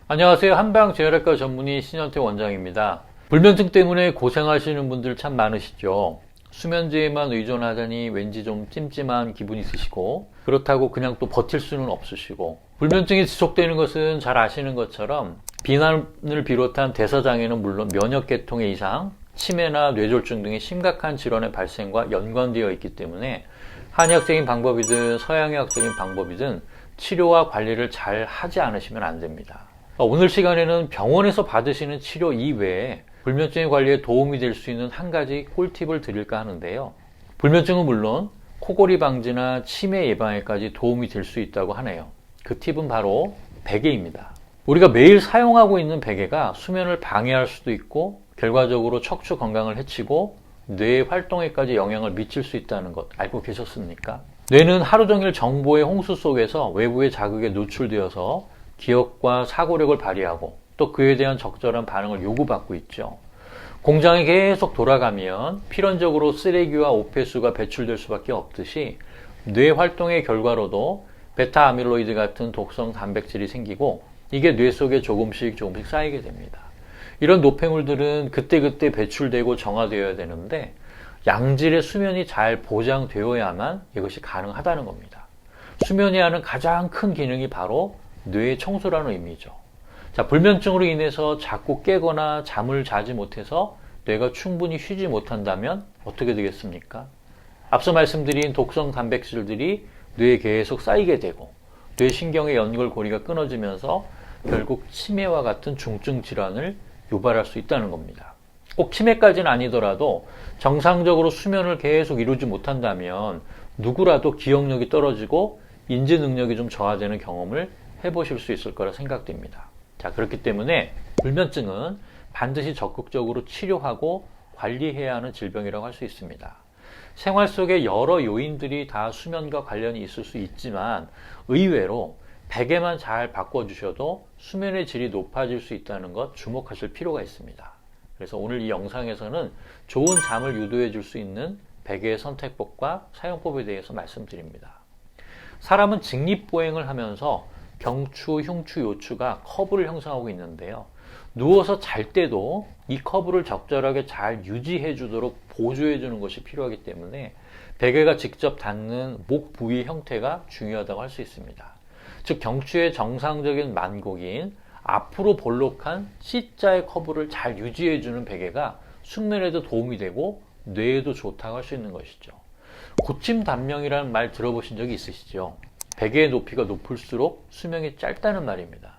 안녕하세요. 한방재활학과 전문의 신현태 원장입니다. 불면증 때문에 고생하시는 분들 참 많으시죠. 수면제에만 의존하다니 왠지 좀 찜찜한 기분이 있으시고, 그렇다고 그냥 또 버틸 수는 없으시고, 불면증이 지속되는 것은 잘 아시는 것처럼 비만을 비롯한 대사장애는 물론 면역계통의 이상, 치매나 뇌졸중 등의 심각한 질환의 발생과 연관되어 있기 때문에 한의학적인 방법이든 서양의학적인 방법이든 치료와 관리를 잘 하지 않으시면 안 됩니다. 오늘 시간에는 병원에서 받으시는 치료 이외에 불면증의 관리에 도움이 될 수 있는 한 가지 꿀팁을 드릴까 하는데요. 불면증은 물론 코골이 방지나 치매 예방에까지 도움이 될 수 있다고 하네요. 그 팁은 바로 베개입니다. 우리가 매일 사용하고 있는 베개가 수면을 방해할 수도 있고 결과적으로 척추 건강을 해치고 뇌 활동에까지 영향을 미칠 수 있다는 것 알고 계셨습니까? 뇌는 하루 종일 정보의 홍수 속에서 외부의 자극에 노출되어서 기억과 사고력을 발휘하고 또 그에 대한 적절한 반응을 요구받고 있죠. 공장이 계속 돌아가면 필연적으로 쓰레기와 오폐수가 배출될 수밖에 없듯이 뇌 활동의 결과로도 베타 아밀로이드 같은 독성 단백질이 생기고 이게 뇌 속에 조금씩 쌓이게 됩니다. 이런 노폐물들은 그때그때 배출되고 정화되어야 되는데 양질의 수면이 잘 보장되어야만 이것이 가능하다는 겁니다. 수면이 하는 가장 큰 기능이 바로 뇌의 청소라는 의미죠. 자, 불면증으로 인해서 자꾸 깨거나 잠을 자지 못해서 뇌가 충분히 쉬지 못한다면 어떻게 되겠습니까? 앞서 말씀드린 독성 단백질들이 뇌에 계속 쌓이게 되고 뇌신경의 연결고리가 끊어지면서 결국 치매와 같은 중증 질환을 유발할 수 있다는 겁니다. 꼭 치매까지는 아니더라도 정상적으로 수면을 계속 이루지 못한다면 누구라도 기억력이 떨어지고 인지 능력이 좀 저하되는 경험을 해보실 수 있을 거라 생각됩니다. 자, 그렇기 때문에 불면증은 반드시 적극적으로 치료하고 관리해야 하는 질병이라고 할 수 있습니다. 생활 속에 여러 요인들이 다 수면과 관련이 있을 수 있지만 의외로 베개만 잘 바꿔주셔도 수면의 질이 높아질 수 있다는 것 주목하실 필요가 있습니다. 그래서 오늘 이 영상에서는 좋은 잠을 유도해 줄 수 있는 베개의 선택법과 사용법에 대해서 말씀드립니다. 사람은 직립보행을 하면서 경추, 흉추, 요추가 커브를 형성하고 있는데요. 누워서 잘 때도 이 커브를 적절하게 잘 유지해 주도록 보조해 주는 것이 필요하기 때문에 베개가 직접 닿는 목 부위 형태가 중요하다고 할 수 있습니다. 즉 경추의 정상적인 만곡인 앞으로 볼록한 C자의 커브를 잘 유지해 주는 베개가 숙면에도 도움이 되고 뇌에도 좋다고 할 수 있는 것이죠. 고침 단명이라는 말 들어보신 적이 있으시죠? 베개의 높이가 높을수록 수명이 짧다는 말입니다.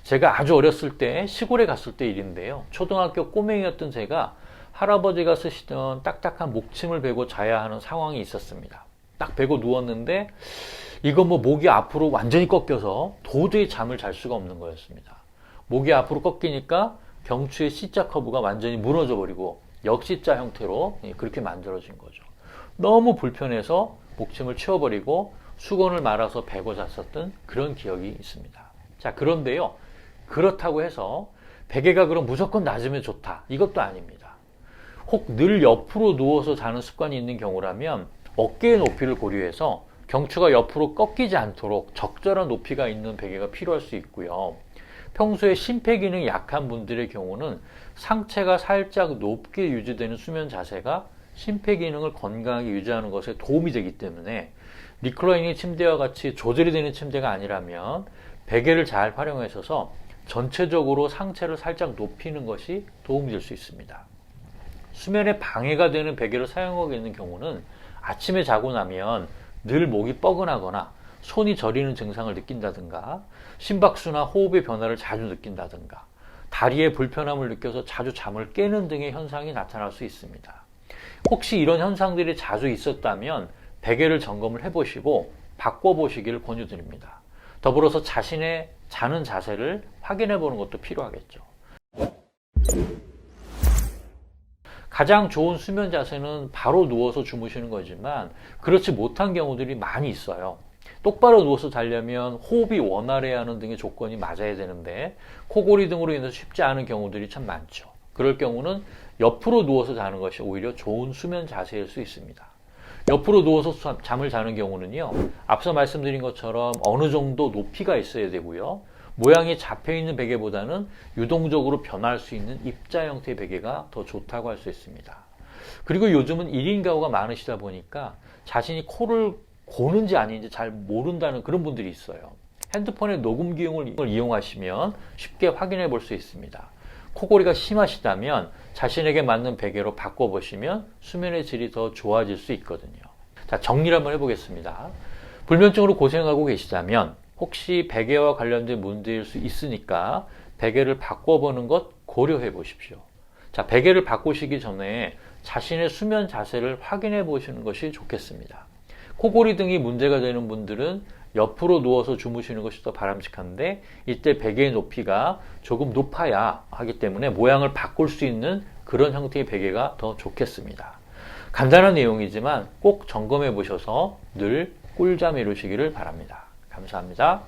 제가 아주 어렸을 때 시골에 갔을 때 일인데요. 초등학교 꼬맹이였던 제가 할아버지가 쓰시던 딱딱한 목침을 베고 자야 하는 상황이 있었습니다. 딱 베고 누웠는데 이거 목이 앞으로 완전히 꺾여서 도저히 잠을 잘 수가 없는 거였습니다. 목이 앞으로 꺾이니까 경추의 C자 커브가 완전히 무너져 버리고 역C자 형태로 그렇게 만들어진 거죠. 너무 불편해서 목침을 치워버리고 수건을 말아서 베고 잤었던 그런 기억이 있습니다. 자, 그런데요. 그렇다고 해서 베개가 그럼 무조건 낮으면 좋다. 이것도 아닙니다. 혹 늘 옆으로 누워서 자는 습관이 있는 경우라면 어깨의 높이를 고려해서 경추가 옆으로 꺾이지 않도록 적절한 높이가 있는 베개가 필요할 수 있고요. 평소에 심폐기능이 약한 분들의 경우는 상체가 살짝 높게 유지되는 수면 자세가 심폐기능을 건강하게 유지하는 것에 도움이 되기 때문에 리클라이닝 침대와 같이 조절이 되는 침대가 아니라면 베개를 잘 활용하셔서 전체적으로 상체를 살짝 높이는 것이 도움이 될 수 있습니다. 수면에 방해가 되는 베개를 사용하고 있는 경우는 아침에 자고 나면 늘 목이 뻐근하거나 손이 저리는 증상을 느낀다든가 심박수나 호흡의 변화를 자주 느낀다든가 다리에 불편함을 느껴서 자주 잠을 깨는 등의 현상이 나타날 수 있습니다. 혹시 이런 현상들이 자주 있었다면 베개를 점검을 해보시고 바꿔보시기를 권유드립니다. 더불어서 자신의 자는 자세를 확인해 보는 것도 필요하겠죠. 가장 좋은 수면 자세는 바로 누워서 주무시는 거지만 그렇지 못한 경우들이 많이 있어요. 똑바로 누워서 자려면 호흡이 원활해야 하는 등의 조건이 맞아야 되는데 코골이 등으로 인해서 쉽지 않은 경우들이 참 많죠. 그럴 경우는 옆으로 누워서 자는 것이 오히려 좋은 수면 자세일 수 있습니다. 옆으로 누워서 잠을 자는 경우는요, 앞서 말씀드린 것처럼 어느 정도 높이가 있어야 되고요. 모양이 잡혀있는 베개보다는 유동적으로 변할 수 있는 입자 형태의 베개가 더 좋다고 할 수 있습니다. 그리고 요즘은 1인 가구가 많으시다 보니까 자신이 코를 고는지 아닌지 잘 모른다는 그런 분들이 있어요. 핸드폰의 녹음 기능을 이용하시면 쉽게 확인해 볼 수 있습니다. 코골이가 심하시다면 자신에게 맞는 베개로 바꿔보시면 수면의 질이 더 좋아질 수 있거든요. 자, 정리를 한번 해보겠습니다. 불면증으로 고생하고 계시다면 혹시 베개와 관련된 문제일 수 있으니까 베개를 바꿔보는 것 고려해 보십시오. 자, 베개를 바꾸시기 전에 자신의 수면 자세를 확인해 보시는 것이 좋겠습니다. 코골이 등이 문제가 되는 분들은 옆으로 누워서 주무시는 것이 더 바람직한데 이때 베개의 높이가 조금 높아야 하기 때문에 모양을 바꿀 수 있는 그런 형태의 베개가 더 좋겠습니다. 간단한 내용이지만 꼭 점검해 보셔서 늘 꿀잠 이루시기를 바랍니다. 감사합니다.